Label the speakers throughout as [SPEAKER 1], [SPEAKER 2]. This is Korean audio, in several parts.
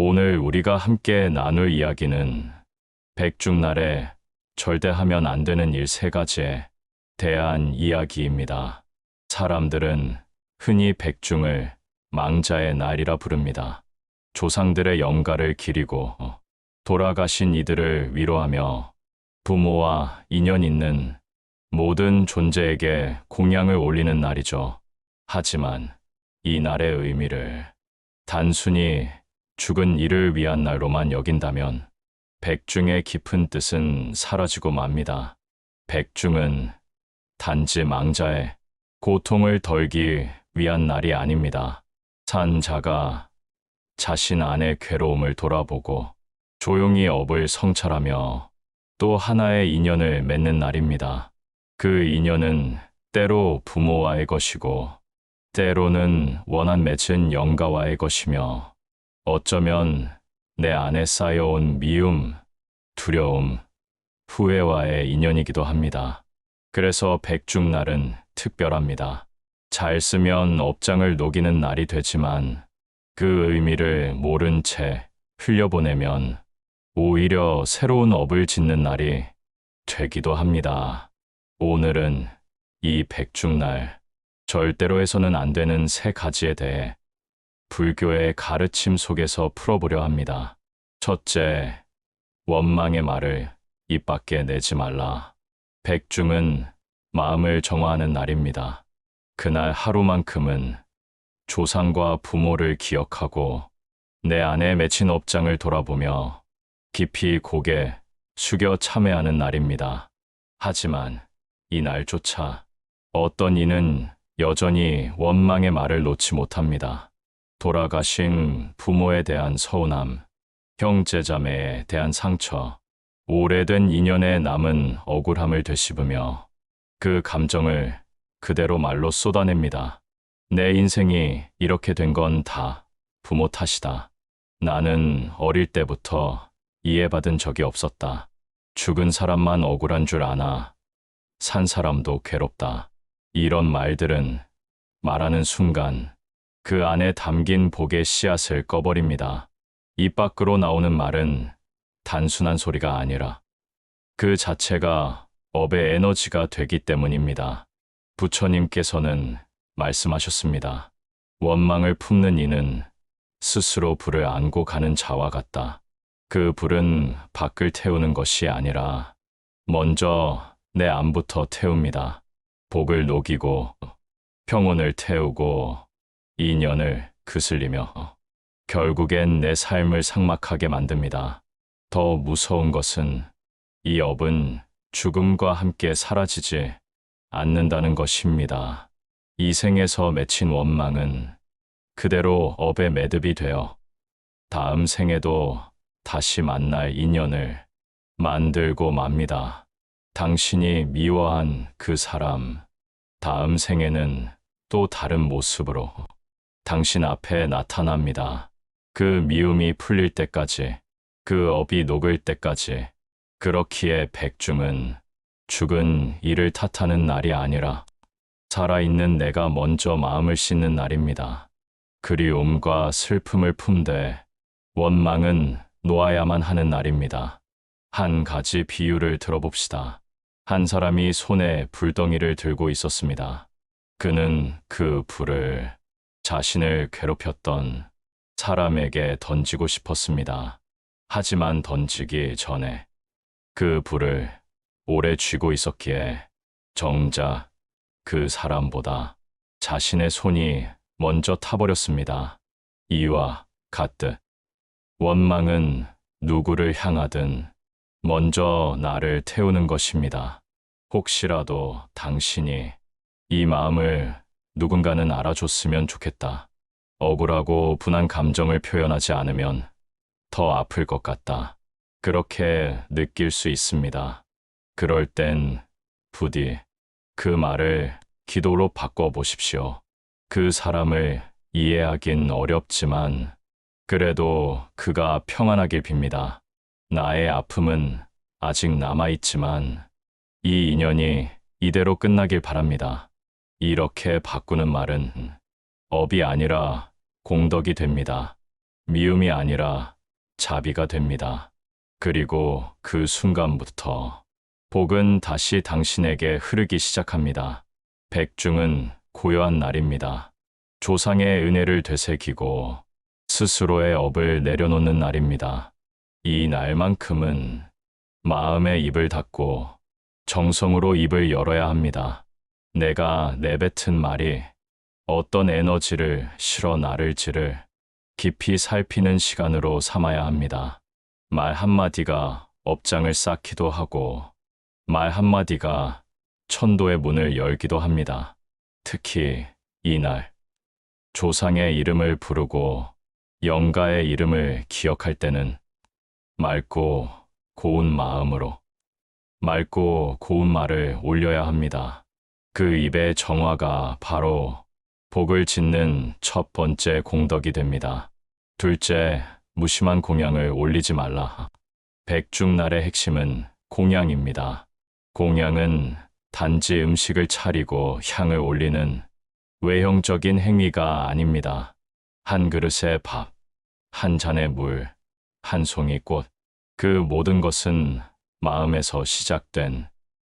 [SPEAKER 1] 오늘 우리가 함께 나눌 이야기는 백중날에 절대 하면 안 되는 일 세 가지에 대한 이야기입니다. 사람들은 흔히 백중을 망자의 날이라 부릅니다. 조상들의 영가를 기리고 돌아가신 이들을 위로하며 부모와 인연 있는 모든 존재에게 공양을 올리는 날이죠. 하지만 이 날의 의미를 단순히 죽은 이를 위한 날로만 여긴다면 백중의 깊은 뜻은 사라지고 맙니다. 백중은 단지 망자의 고통을 덜기 위한 날이 아닙니다. 산 자가 자신 안의 괴로움을 돌아보고 조용히 업을 성찰하며 또 하나의 인연을 맺는 날입니다. 그 인연은 때로 부모와의 것이고 때로는 원한 맺은 영가와의 것이며 어쩌면 내 안에 쌓여온 미움, 두려움, 후회와의 인연이기도 합니다. 그래서 백중날은 특별합니다. 잘 쓰면 업장을 녹이는 날이 되지만 그 의미를 모른 채 흘려보내면 오히려 새로운 업을 짓는 날이 되기도 합니다. 오늘은 이 백중날, 절대로 해서는 안 되는 세 가지에 대해 불교의 가르침 속에서 풀어보려 합니다. 첫째, 원망의 말을 입 밖에 내지 말라. 백중은 마음을 정화하는 날입니다. 그날 하루만큼은 조상과 부모를 기억하고 내 안에 맺힌 업장을 돌아보며 깊이 고개 숙여 참회하는 날입니다. 하지만 이 날조차 어떤 이는 여전히 원망의 말을 놓지 못합니다. 돌아가신 부모에 대한 서운함, 형제자매에 대한 상처, 오래된 인연에 남은 억울함을 되씹으며 그 감정을 그대로 말로 쏟아냅니다. 내 인생이 이렇게 된 건 다 부모 탓이다. 나는 어릴 때부터 이해받은 적이 없었다. 죽은 사람만 억울한 줄 아나 산 사람도 괴롭다. 이런 말들은 말하는 순간 그 안에 담긴 복의 씨앗을 꺼버립니다. 입 밖으로 나오는 말은 단순한 소리가 아니라 그 자체가 업의 에너지가 되기 때문입니다. 부처님께서는 말씀하셨습니다. 원망을 품는 이는 스스로 불을 안고 가는 자와 같다. 그 불은 밖을 태우는 것이 아니라 먼저 내 안부터 태웁니다. 복을 녹이고 평온을 태우고 인연을 그슬리며 결국엔 내 삶을 삭막하게 만듭니다. 더 무서운 것은 이 업은 죽음과 함께 사라지지 않는다는 것입니다. 이 생에서 맺힌 원망은 그대로 업의 매듭이 되어 다음 생에도 다시 만날 인연을 만들고 맙니다. 당신이 미워한 그 사람, 다음 생에는 또 다른 모습으로 당신 앞에 나타납니다. 그 미움이 풀릴 때까지, 그 업이 녹을 때까지. 그렇기에 백중은 죽은 이를 탓하는 날이 아니라 살아있는 내가 먼저 마음을 씻는 날입니다. 그리움과 슬픔을 품되 원망은 놓아야만 하는 날입니다. 한 가지 비유를 들어봅시다. 한 사람이 손에 불덩이를 들고 있었습니다. 그는 그 불을 자신을 괴롭혔던 사람에게 던지고 싶었습니다. 하지만 던지기 전에 그 불을 오래 쥐고 있었기에 정작 그 사람보다 자신의 손이 먼저 타버렸습니다. 이와 같듯 원망은 누구를 향하든 먼저 나를 태우는 것입니다. 혹시라도 당신이 이 마음을 누군가는 알아줬으면 좋겠다. 억울하고 분한 감정을 표현하지 않으면 더 아플 것 같다. 그렇게 느낄 수 있습니다. 그럴 땐 부디 그 말을 기도로 바꿔보십시오. 그 사람을 이해하긴 어렵지만 그래도 그가 평안하길 빕니다. 나의 아픔은 아직 남아있지만 이 인연이 이대로 끝나길 바랍니다. 이렇게 바꾸는 말은 업이 아니라 공덕이 됩니다. 미움이 아니라 자비가 됩니다. 그리고 그 순간부터 복은 다시 당신에게 흐르기 시작합니다. 백중은 고요한 날입니다. 조상의 은혜를 되새기고 스스로의 업을 내려놓는 날입니다. 이 날만큼은 마음의 입을 닫고 정성으로 입을 열어야 합니다. 내가 내뱉은 말이 어떤 에너지를 실어 나를지를 깊이 살피는 시간으로 삼아야 합니다. 말 한마디가 업장을 쌓기도 하고 말 한마디가 천도의 문을 열기도 합니다. 특히 이날 조상의 이름을 부르고 영가의 이름을 기억할 때는 맑고 고운 마음으로 맑고 고운 말을 올려야 합니다. 그 입의 정화가 바로 복을 짓는 첫 번째 공덕이 됩니다. 둘째, 무심한 공양을 올리지 말라. 백중날의 핵심은 공양입니다. 공양은 단지 음식을 차리고 향을 올리는 외형적인 행위가 아닙니다. 한 그릇의 밥, 한 잔의 물, 한 송이 꽃, 그 모든 것은 마음에서 시작된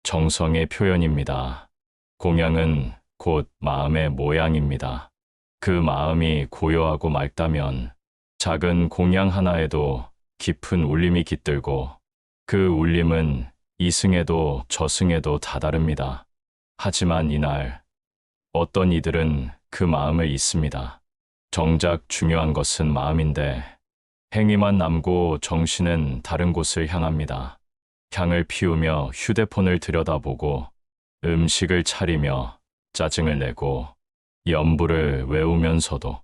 [SPEAKER 1] 정성의 표현입니다. 공양은 곧 마음의 모양입니다. 그 마음이 고요하고 맑다면 작은 공양 하나에도 깊은 울림이 깃들고 그 울림은 이승에도 저승에도 다다릅니다. 하지만 이날 어떤 이들은 그 마음을 잊습니다. 정작 중요한 것은 마음인데 행위만 남고 정신은 다른 곳을 향합니다. 향을 피우며 휴대폰을 들여다보고 음식을 차리며 짜증을 내고 연부를 외우면서도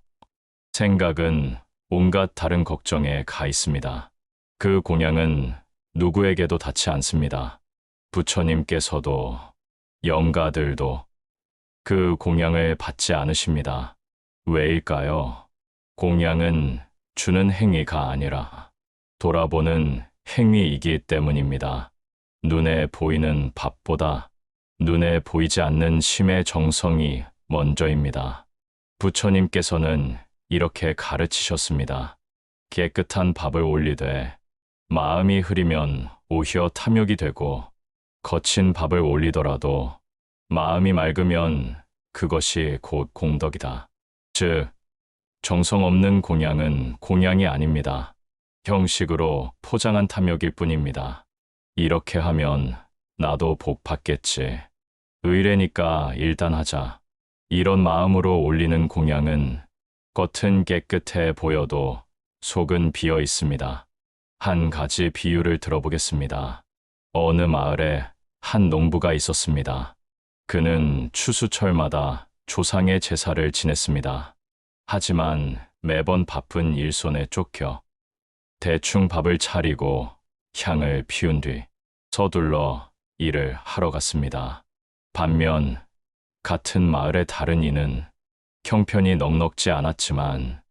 [SPEAKER 1] 생각은 온갖 다른 걱정에 가 있습니다. 그 공양은 누구에게도 닿지 않습니다. 부처님께서도 영가들도 그 공양을 받지 않으십니다. 왜일까요? 공양은 주는 행위가 아니라 돌아보는 행위이기 때문입니다. 눈에 보이는 밥보다 눈에 보이지 않는 심의 정성이 먼저입니다. 부처님께서는 이렇게 가르치셨습니다. 깨끗한 밥을 올리되 마음이 흐리면 오히려 탐욕이 되고 거친 밥을 올리더라도 마음이 맑으면 그것이 곧 공덕이다. 즉, 정성 없는 공양은 공양이 아닙니다. 형식으로 포장한 탐욕일 뿐입니다. 이렇게 하면 나도 복 받겠지. 의례니까 일단 하자. 이런 마음으로 올리는 공양은 겉은 깨끗해 보여도 속은 비어 있습니다. 한 가지 비유를 들어보겠습니다. 어느 마을에 한 농부가 있었습니다. 그는 추수철마다 조상의 제사를 지냈습니다. 하지만 매번 바쁜 일손에 쫓겨 대충 밥을 차리고 향을 피운 뒤 서둘러 일을 하러 갔습니다. 반면 같은 마을의 다른 이는 형편이 넉넉지 않았지만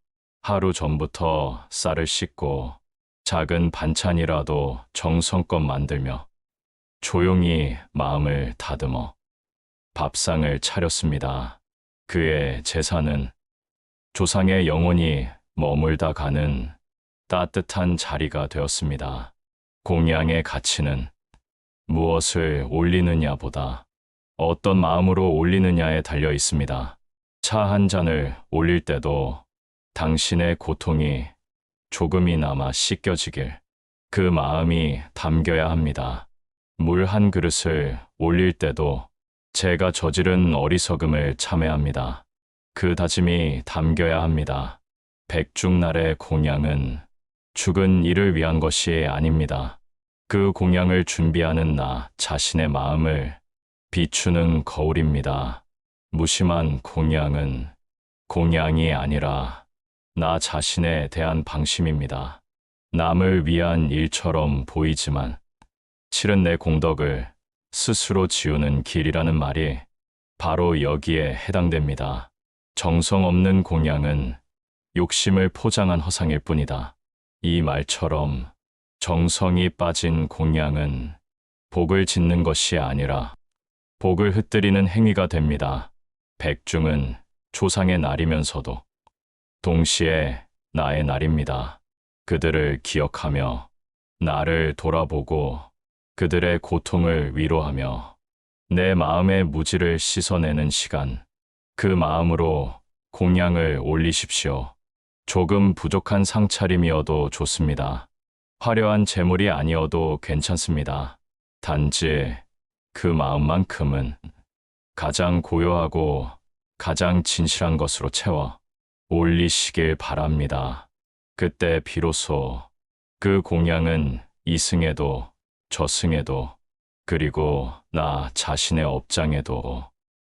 [SPEAKER 1] 하루 전부터 쌀을 씻고 작은 반찬이라도 정성껏 만들며 조용히 마음을 다듬어 밥상을 차렸습니다. 그의 제사는 조상의 영혼이 머물다 가는 따뜻한 자리가 되었습니다. 공양의 가치는 무엇을 올리느냐보다 어떤 마음으로 올리느냐에 달려 있습니다. 차 한 잔을 올릴 때도 당신의 고통이 조금이나마 씻겨지길 그 마음이 담겨야 합니다. 물 한 그릇을 올릴 때도 제가 저지른 어리석음을 참회합니다. 그 다짐이 담겨야 합니다. 백중날의 공양은 죽은 이를 위한 것이 아닙니다. 그 공양을 준비하는 나 자신의 마음을 비추는 거울입니다. 무심한 공양은 공양이 아니라 나 자신에 대한 방심입니다. 남을 위한 일처럼 보이지만 실은 내 공덕을 스스로 지우는 길이라는 말이 바로 여기에 해당됩니다. 정성 없는 공양은 욕심을 포장한 허상일 뿐이다. 이 말처럼 정성이 빠진 공양은 복을 짓는 것이 아니라 복을 흩뜨리는 행위가 됩니다. 백중은 조상의 날이면서도 동시에 나의 날입니다. 그들을 기억하며 나를 돌아보고 그들의 고통을 위로하며 내 마음의 무지를 씻어내는 시간, 그 마음으로 공양을 올리십시오. 조금 부족한 상차림이어도 좋습니다. 화려한 재물이 아니어도 괜찮습니다. 단지 그 마음만큼은 가장 고요하고 가장 진실한 것으로 채워 올리시길 바랍니다. 그때 비로소 그 공양은 이승에도 저승에도 그리고 나 자신의 업장에도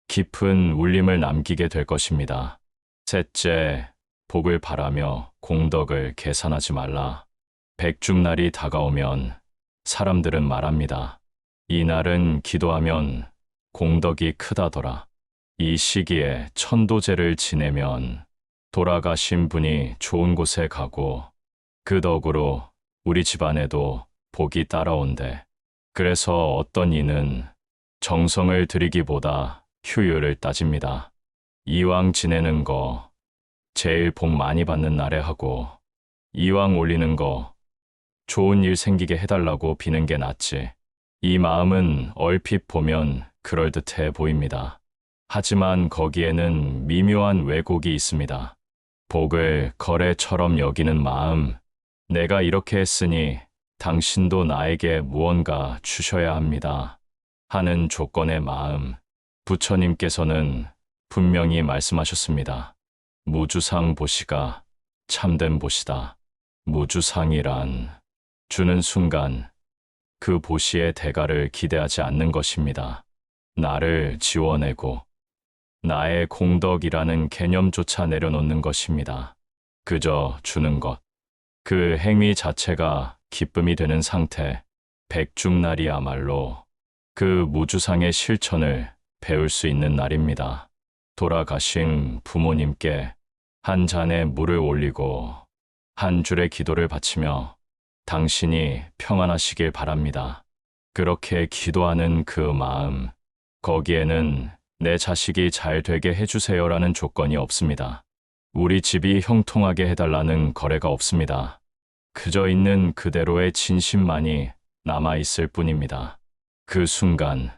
[SPEAKER 1] 깊은 울림을 남기게 될 것입니다. 셋째, 복을 바라며 공덕을 계산하지 말라. 백중날이 다가오면 사람들은 말합니다. 이 날은 기도하면 공덕이 크다더라. 이 시기에 천도제를 지내면 돌아가신 분이 좋은 곳에 가고 그 덕으로 우리 집안에도 복이 따라온대. 그래서 어떤 이는 정성을 들이기보다 효율을 따집니다. 이왕 지내는 거 제일 복 많이 받는 날에 하고 이왕 올리는 거 좋은 일 생기게 해달라고 비는 게 낫지. 이 마음은 얼핏 보면 그럴듯해 보입니다. 하지만 거기에는 미묘한 왜곡이 있습니다. 복을 거래처럼 여기는 마음, 내가 이렇게 했으니 당신도 나에게 무언가 주셔야 합니다. 하는 조건의 마음, 부처님께서는 분명히 말씀하셨습니다. 무주상 보시가 참된 보시다. 무주상이란 주는 순간 그 보시의 대가를 기대하지 않는 것입니다. 나를 지워내고 나의 공덕이라는 개념조차 내려놓는 것입니다. 그저 주는 것. 그 행위 자체가 기쁨이 되는 상태, 백중날이야말로 그 무주상의 실천을 배울 수 있는 날입니다. 돌아가신 부모님께 한 잔의 물을 올리고 한 줄의 기도를 바치며 당신이 평안하시길 바랍니다. 그렇게 기도하는 그 마음, 거기에는 내 자식이 잘 되게 해주세요라는 조건이 없습니다. 우리 집이 형통하게 해달라는 거래가 없습니다. 그저 있는 그대로의 진심만이 남아있을 뿐입니다. 그 순간,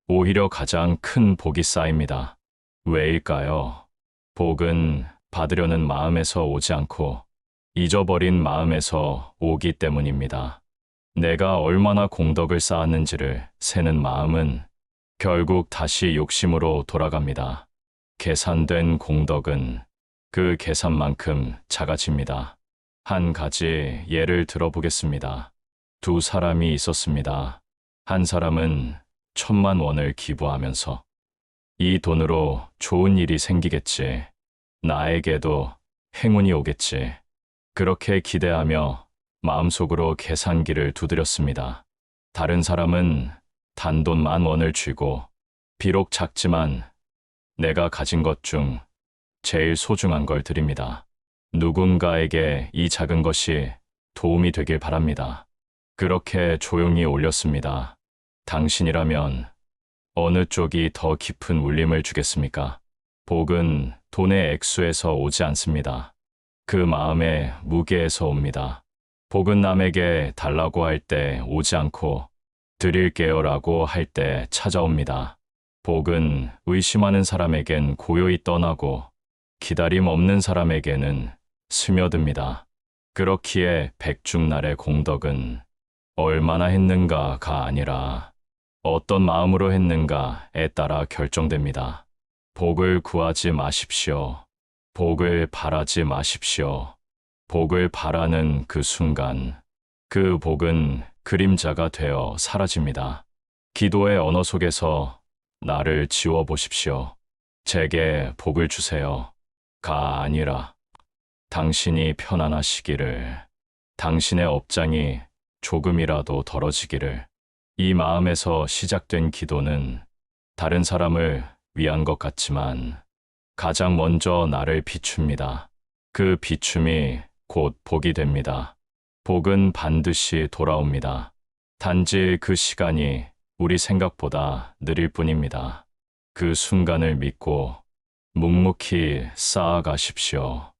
[SPEAKER 1] 오히려 가장 큰 복이 쌓입니다. 왜일까요? 복은 받으려는 마음에서 오지 않고 잊어버린 마음에서 오기 때문입니다. 내가 얼마나 공덕을 쌓았는지를 세는 마음은 결국 다시 욕심으로 돌아갑니다. 계산된 공덕은 그 계산만큼 작아집니다. 한 가지 예를 들어보겠습니다. 두 사람이 있었습니다. 한 사람은 1,000,000원을 기부하면서 이 돈으로 좋은 일이 생기겠지. 나에게도 행운이 오겠지. 그렇게 기대하며 마음속으로 계산기를 두드렸습니다. 다른 사람은 단돈 10,000원을 쥐고 비록 작지만 내가 가진 것 중 제일 소중한 걸 드립니다. 누군가에게 이 작은 것이 도움이 되길 바랍니다. 그렇게 조용히 올렸습니다. 당신이라면 어느 쪽이 더 깊은 울림을 주겠습니까? 복은 돈의 액수에서 오지 않습니다. 그 마음의 무게에서 옵니다. 복은 남에게 달라고 할 때 오지 않고 드릴게요라고 할 때 찾아옵니다. 복은 의심하는 사람에겐 고요히 떠나고 기다림 없는 사람에게는 스며듭니다. 그렇기에 백중날의 공덕은 얼마나 했는가가 아니라 어떤 마음으로 했는가에 따라 결정됩니다. 복을 구하지 마십시오. 복을 바라지 마십시오. 복을 바라는 그 순간, 그 복은 그림자가 되어 사라집니다. 기도의 언어 속에서 나를 지워보십시오. 제게 복을 주세요. 가 아니라 당신이 편안하시기를, 당신의 업장이 조금이라도 덜어지기를. 이 마음에서 시작된 기도는 다른 사람을 위한 것 같지만 가장 먼저 나를 비춥니다. 그 비춤이 곧 복이 됩니다. 복은 반드시 돌아옵니다. 단지 그 시간이 우리 생각보다 느릴 뿐입니다. 그 순간을 믿고 묵묵히 쌓아가십시오.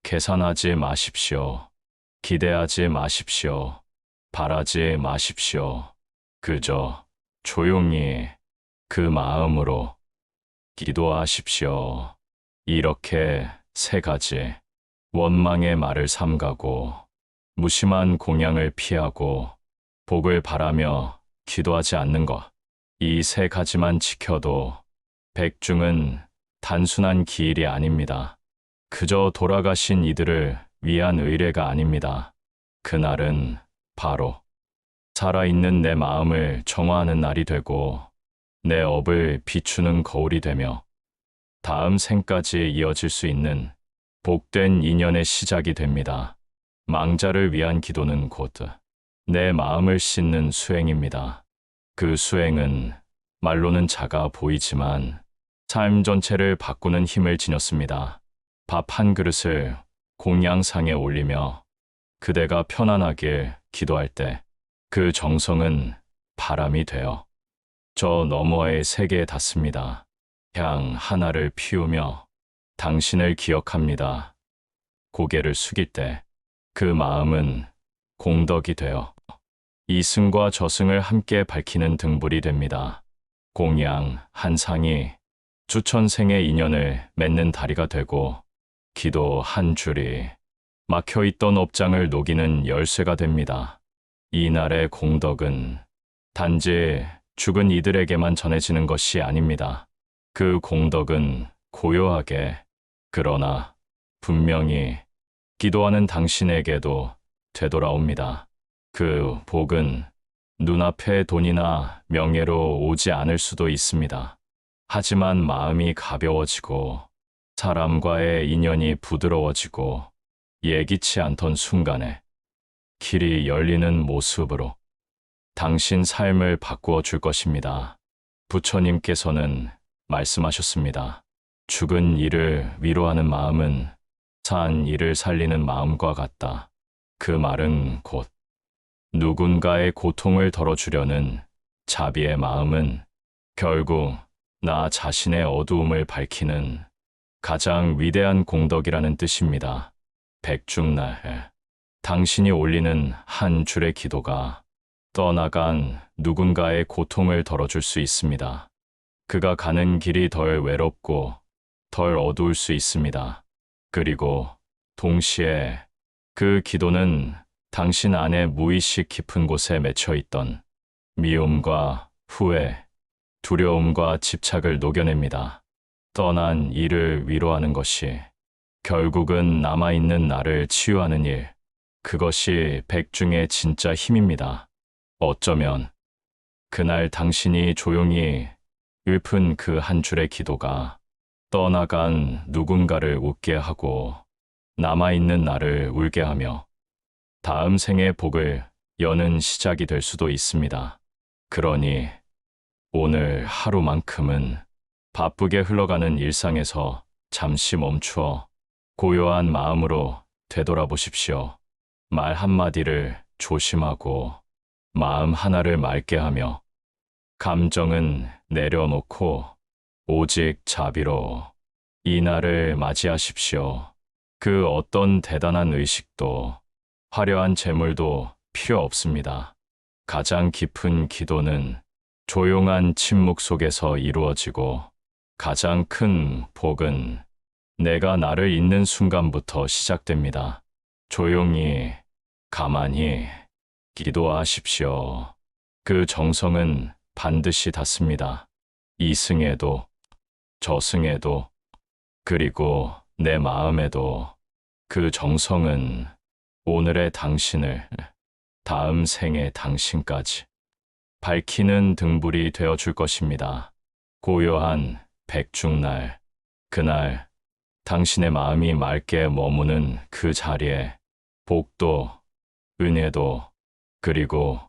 [SPEAKER 1] 계산하지 마십시오. 기대하지 마십시오. 바라지 마십시오. 그저 조용히 그 마음으로 기도하십시오. 이렇게 세 가지 원망의 말을 삼가고 무심한 공양을 피하고 복을 바라며 기도하지 않는 것. 이 세 가지만 지켜도 백중은 단순한 기일이 아닙니다. 그저 돌아가신 이들을 위한 의례가 아닙니다. 그날은 바로 살아있는 내 마음을 정화하는 날이 되고 내 업을 비추는 거울이 되며 다음 생까지 이어질 수 있는 복된 인연의 시작이 됩니다. 망자를 위한 기도는 곧 내 마음을 씻는 수행입니다. 그 수행은 말로는 작아 보이지만 삶 전체를 바꾸는 힘을 지녔습니다. 밥 한 그릇을 공양상에 올리며 그대가 편안하길 기도할 때 그 정성은 바람이 되어 저 너머의 세계에 닿습니다. 향 하나를 피우며 당신을 기억합니다. 고개를 숙일 때 그 마음은 공덕이 되어 이승과 저승을 함께 밝히는 등불이 됩니다. 공양 한 상이 수천생의 인연을 맺는 다리가 되고 기도 한 줄이 막혀있던 업장을 녹이는 열쇠가 됩니다. 이날의 공덕은 단지 죽은 이들에게만 전해지는 것이 아닙니다. 그 공덕은 고요하게 그러나 분명히 기도하는 당신에게도 되돌아옵니다. 그 복은 눈앞에 돈이나 명예로 오지 않을 수도 있습니다. 하지만 마음이 가벼워지고 사람과의 인연이 부드러워지고 예기치 않던 순간에 길이 열리는 모습으로 당신 삶을 바꾸어 줄 것입니다. 부처님께서는 말씀하셨습니다. 죽은 이를 위로하는 마음은 산 이를 살리는 마음과 같다. 그 말은 곧 누군가의 고통을 덜어주려는 자비의 마음은 결국 나 자신의 어두움을 밝히는 가장 위대한 공덕이라는 뜻입니다. 백중날, 당신이 올리는 한 줄의 기도가 떠나간 누군가의 고통을 덜어줄 수 있습니다. 그가 가는 길이 덜 외롭고 덜 어두울 수 있습니다. 그리고 동시에 그 기도는 당신 안에 무의식 깊은 곳에 맺혀있던 미움과 후회, 두려움과 집착을 녹여냅니다. 떠난 이를 위로하는 것이 결국은 남아있는 나를 치유하는 일, 그것이 백중의 진짜 힘입니다. 어쩌면 그날 당신이 조용히 읊은 그 한 줄의 기도가 떠나간 누군가를 웃게 하고 남아있는 나를 울게 하며 다음 생의 복을 여는 시작이 될 수도 있습니다. 그러니 오늘 하루만큼은 바쁘게 흘러가는 일상에서 잠시 멈추어 고요한 마음으로 되돌아보십시오. 말 한마디를 조심하고 마음 하나를 맑게 하며 감정은 내려놓고 오직 자비로 이 날을 맞이하십시오. 그 어떤 대단한 의식도 화려한 재물도 필요 없습니다. 가장 깊은 기도는 조용한 침묵 속에서 이루어지고 가장 큰 복은 내가 나를 잊는 순간부터 시작됩니다. 조용히, 가만히 기도하십시오. 그 정성은 반드시 닿습니다. 이승에도, 저승에도, 그리고 내 마음에도 그 정성은 오늘의 당신을 다음 생의 당신까지 밝히는 등불이 되어줄 것입니다. 고요한 백중날, 그날 당신의 마음이 맑게 머무는 그 자리에 복도, 은혜도, 그리고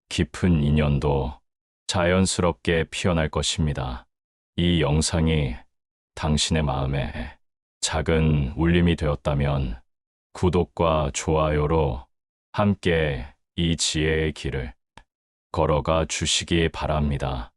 [SPEAKER 1] 깊은 인연도 자연스럽게 피어날 것입니다. 이 영상이 당신의 마음에 작은 울림이 되었다면 구독과 좋아요로 함께 이 지혜의 길을 걸어가 주시기 바랍니다.